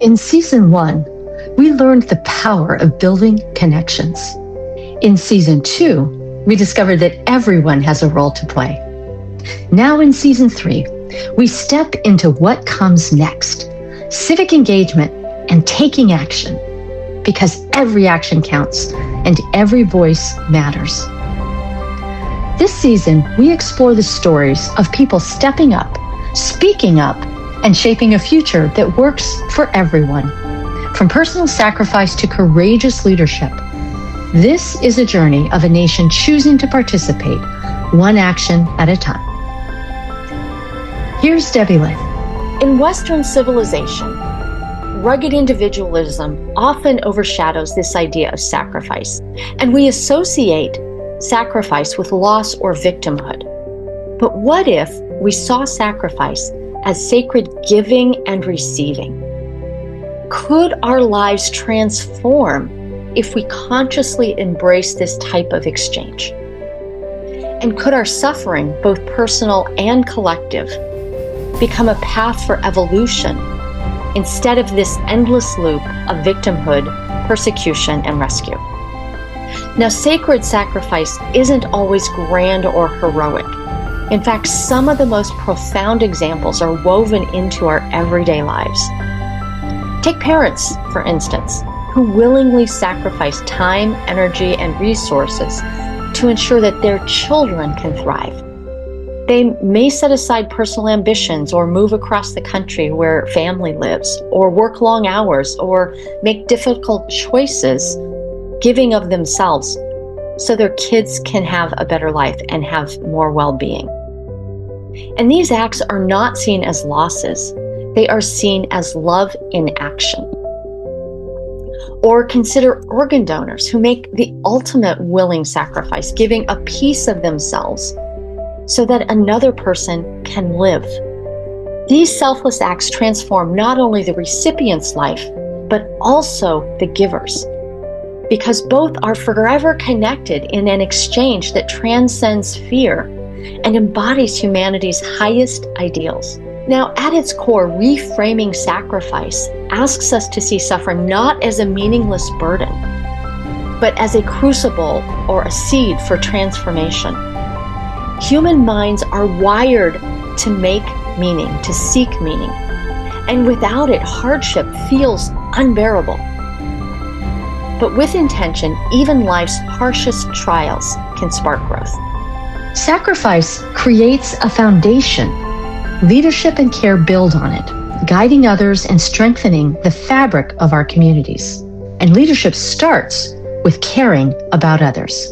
In Season 1, we learned the power of building connections. In Season 2, we discovered that everyone has a role to play. Now in Season 3, we step into what comes next: civic engagement and taking action, because every action counts and every voice matters. This season, we explore the stories of people stepping up, speaking up, and shaping a future that works for everyone. From personal sacrifice to courageous leadership, this is a journey of a nation choosing to participate, one action at a time. Here's Debbie Lynn. In Western civilization, rugged individualism often overshadows this idea of sacrifice, and we associate sacrifice with loss or victimhood. But what if we saw sacrifice as sacred giving and receiving? Could our lives transform if we consciously embrace this type of exchange? And could our suffering, both personal and collective, become a path for evolution instead of this endless loop of victimhood, persecution, and rescue? Now, sacred sacrifice isn't always grand or heroic. In fact, some of the most profound examples are woven into our everyday lives. Take parents, for instance, who willingly sacrifice time, energy, and resources to ensure that their children can thrive. They may set aside personal ambitions or move across the country where family lives, or work long hours, or make difficult choices, giving of themselves so their kids can have a better life and have more well-being. And these acts are not seen as losses. They are seen as love in action. Or consider organ donors who make the ultimate willing sacrifice, giving a piece of themselves so that another person can live. These selfless acts transform not only the recipient's life, but also the giver's, because both are forever connected in an exchange that transcends fear and embodies humanity's highest ideals. Now, at its core, reframing sacrifice asks us to see suffering not as a meaningless burden, but as a crucible or a seed for transformation. Human minds are wired to make meaning, to seek meaning, and without it, hardship feels unbearable. But with intention, even life's harshest trials can spark growth. Sacrifice creates a foundation. Leadership and care build on it, guiding others and strengthening the fabric of our communities. And leadership starts with caring about others.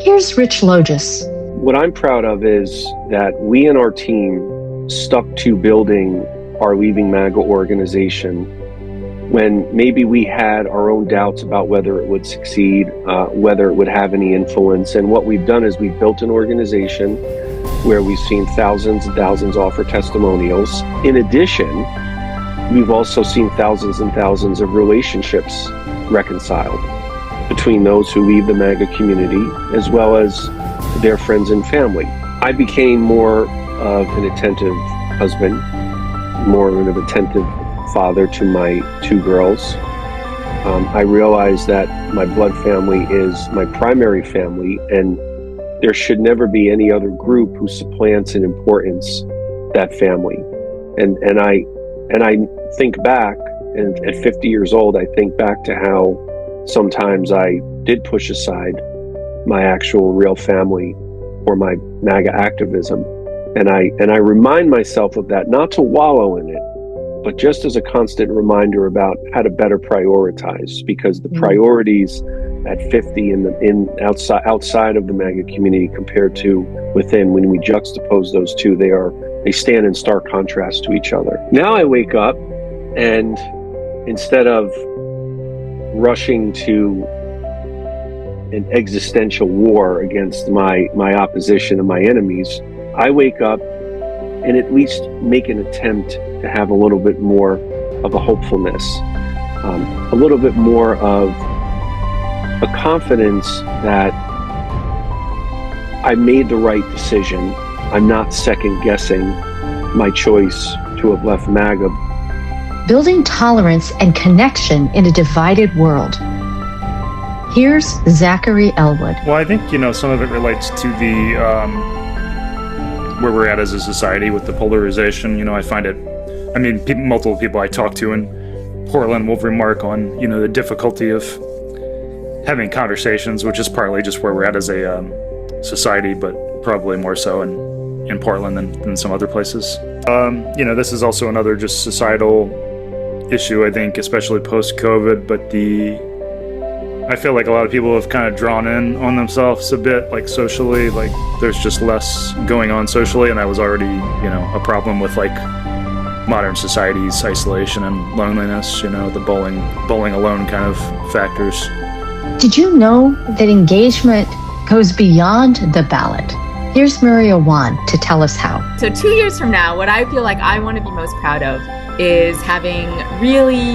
Here's Rich Logis. What I'm proud of is that we and our team stuck to building our Leaving MAGA organization when maybe we had our own doubts about whether it would succeed, whether it would have any influence. And what we've done is we've built an organization where we've seen thousands and thousands offer testimonials. In addition, we've also seen thousands and thousands of relationships reconciled between those who leave the MAGA community as well as their friends and family. I became more of an attentive husband, more of an attentive father to my two girls. I realized that my blood family is my primary family, and there should never be any other group who supplants in importance that family. And I think back, and at 50 years old, I think back to how sometimes I did push aside my actual real family for my MAGA activism. And I remind myself of that, not to wallow in it, but just as a constant reminder about how to better prioritize, because the priorities at 50 outside of the MAGA community compared to within, when we juxtapose those two, they stand in stark contrast to each other. Now I wake up, and instead of rushing to an existential war against my opposition and my enemies, I wake up and at least make an attempt to have a little bit more of a hopefulness, a little bit more of a confidence that I made the right decision. I'm not second guessing my choice to have left MAGA. building tolerance and connection in a divided world. Here's Zachary Elwood. Well, I think, some of it relates to the where we're at as a society with the polarization. I find it, multiple people I talk to in Portland will remark on, the difficulty of having conversations, which is partly just where we're at as a society, but probably more so in Portland than some other places. This is also another just societal issue, I think, especially post-COVID, but I feel like a lot of people have kind of drawn in on themselves a bit, like socially, like there's just less going on socially, and that was already, a problem with like modern society's isolation and loneliness, the bowling alone kind of factors. Did you know that engagement goes beyond the ballot? Here's Maria Wan to tell us how. So 2 years from now, what I feel like I want to be most proud of is having really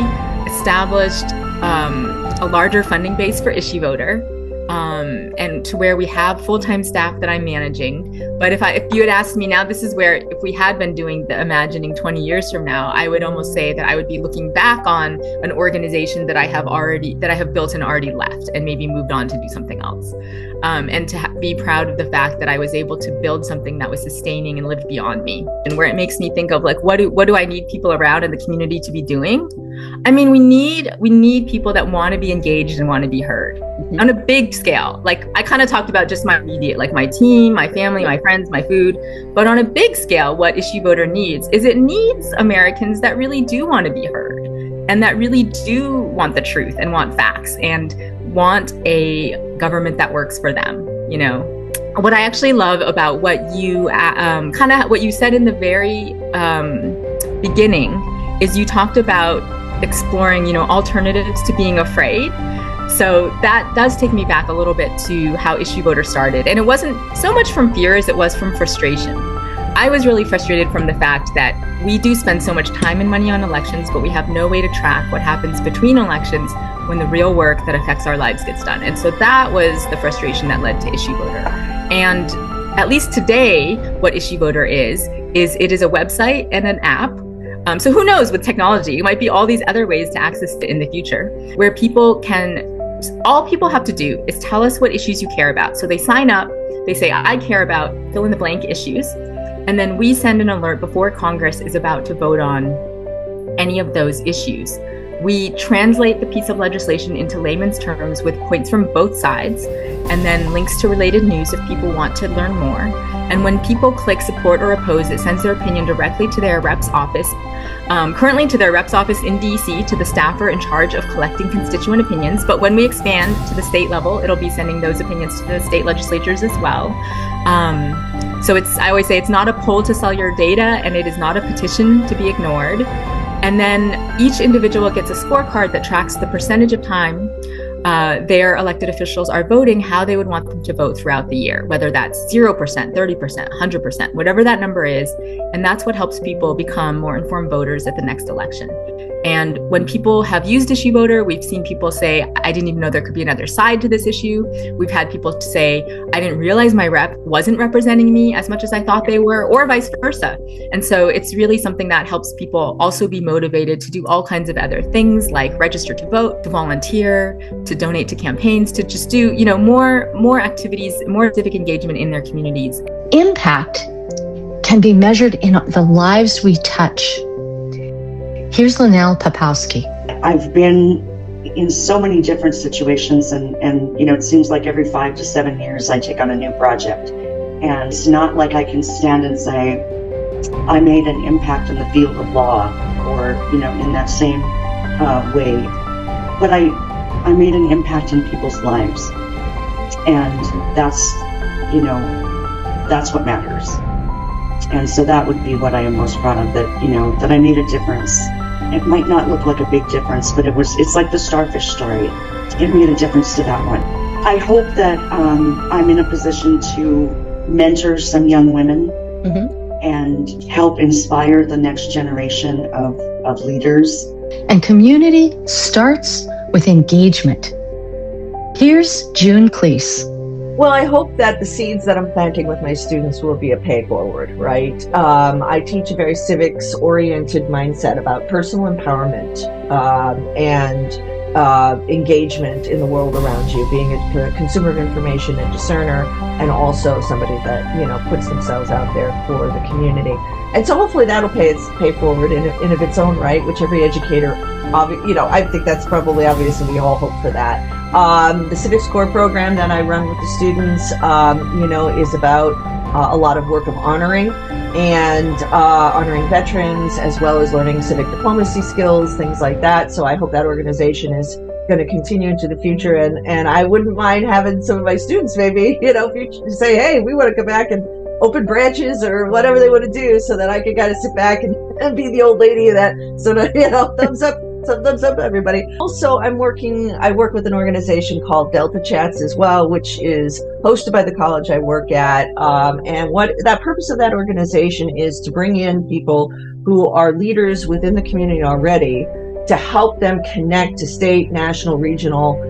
established a larger funding base for Issue Voter, and to where we have full-time staff that I'm managing. But if you had asked me now, this is where, if we had been doing the imagining 20 years from now, I would almost say that I would be looking back on an organization that I have built and already left and maybe moved on to do something else. And to be proud of the fact that I was able to build something that was sustaining and lived beyond me, and where it makes me think of like, what do I need people around in the community to be doing? We need people that want to be engaged and want to be heard on a big scale. Like I kind of talked about just my immediate, like my team, my family, my friends, my food, but on a big scale, what Issue Voter needs is it needs Americans that really do want to be heard and that really do want the truth and want facts and want a government that works for them. What I actually love about what you what you said in the very beginning is you talked about exploring, alternatives to being afraid. So that does take me back a little bit to how Issue Voter started. And it wasn't so much from fear as it was from frustration. I was really frustrated from the fact that we do spend so much time and money on elections, but we have no way to track what happens between elections when the real work that affects our lives gets done. And so that was the frustration that led to Issue Voter. And at least today, what Issue Voter is it is a website and an app. So who knows, with technology, it might be all these other ways to access it in the future, where all people have to do is tell us what issues you care about. So they sign up, they say, I care about fill in the blank issues. And then we send an alert before Congress is about to vote on any of those issues. We translate the piece of legislation into layman's terms with points from both sides, and then links to related news if people want to learn more. And when people click support or oppose, it sends their opinion directly to their rep's office, currently to their rep's office in DC, to the staffer in charge of collecting constituent opinions. But when we expand to the state level, it'll be sending those opinions to the state legislatures as well. So I always say it's not a poll to sell your data, and it is not a petition to be ignored. And then each individual gets a scorecard that tracks the percentage of time their elected officials are voting, how they would want them to vote throughout the year, whether that's 0%, 30%, 100%, whatever that number is. And that's what helps people become more informed voters at the next election. And when people have used Issue Voter, we've seen people say, I didn't even know there could be another side to this issue. We've had people say, I didn't realize my rep wasn't representing me as much as I thought they were, or vice versa. And so it's really something that helps people also be motivated to do all kinds of other things, like register to vote, to volunteer, to donate to campaigns, to just do, more activities, more civic engagement in their communities. Impact can be measured in the lives we touch. Here's Linnell Popowski. I've been in so many different situations, and it seems like every 5 to 7 years I take on a new project. And it's not like I can stand and say, I made an impact in the field of law, or, in that same way. But I made an impact in people's lives. And that's what matters. And so that would be what I am most proud of, that I made a difference. It might not look like a big difference, but it's like the starfish story. It made a difference to that one. I hope that I'm in a position to mentor some young women and help inspire the next generation of leaders. And community starts with engagement. Here's June Cleese. Well, I hope that the seeds that I'm planting with my students will be a pay forward, right? I teach a very civics-oriented mindset about personal empowerment and engagement in the world around you, being a consumer of information and discerner, and also somebody that, you know, puts themselves out there for the community. And so hopefully that'll pay forward in of its own right, which every educator, you know, I think that's probably obvious, and we all hope for that. The Civic Score program that I run with the students, you know, is about a lot of work of honoring veterans, as well as learning civic diplomacy skills, things like that. So I hope that organization is going to continue into the future. And I wouldn't mind having some of my students maybe, you know, say, hey, we want to come back and open branches or whatever they want to do, so that I can kind of sit back and be the old lady that sort of, you know, thumbs up everybody. Also, I work with an organization called Delta Chats as well, which is hosted by the college I work at. And what that purpose of that organization is to bring in people who are leaders within the community already, to help them connect to state, national, regional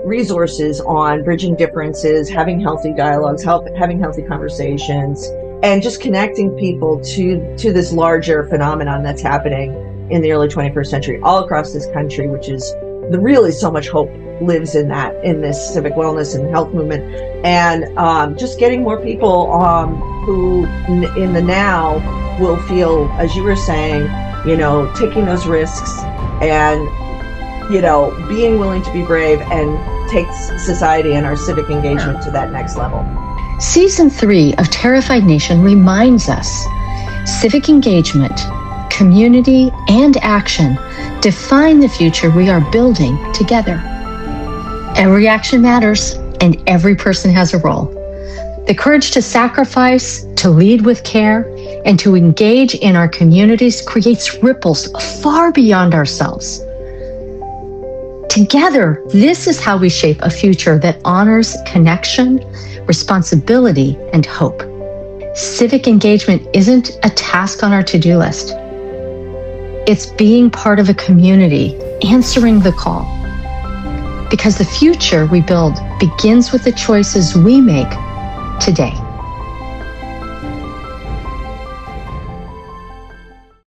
resources on bridging differences, having healthy dialogues, having healthy conversations, and just connecting people to this larger phenomenon that's happening in the early 21st century all across this country, which is really so much hope lives in this civic wellness and health movement. And just getting more people who in the now will feel, as you were saying, you know, taking those risks and, you know, being willing to be brave and take society and our civic engagement to that next level. Season 3 of Terrified Nation reminds us civic engagement, community, and action define the future we are building together. Every action matters, and every person has a role. The courage to sacrifice, to lead with care, and to engage in our communities creates ripples far beyond ourselves. Together, this is how we shape a future that honors connection, responsibility, and hope. Civic engagement isn't a task on our to-do list. It's being part of a community, answering the call. Because the future we build begins with the choices we make today.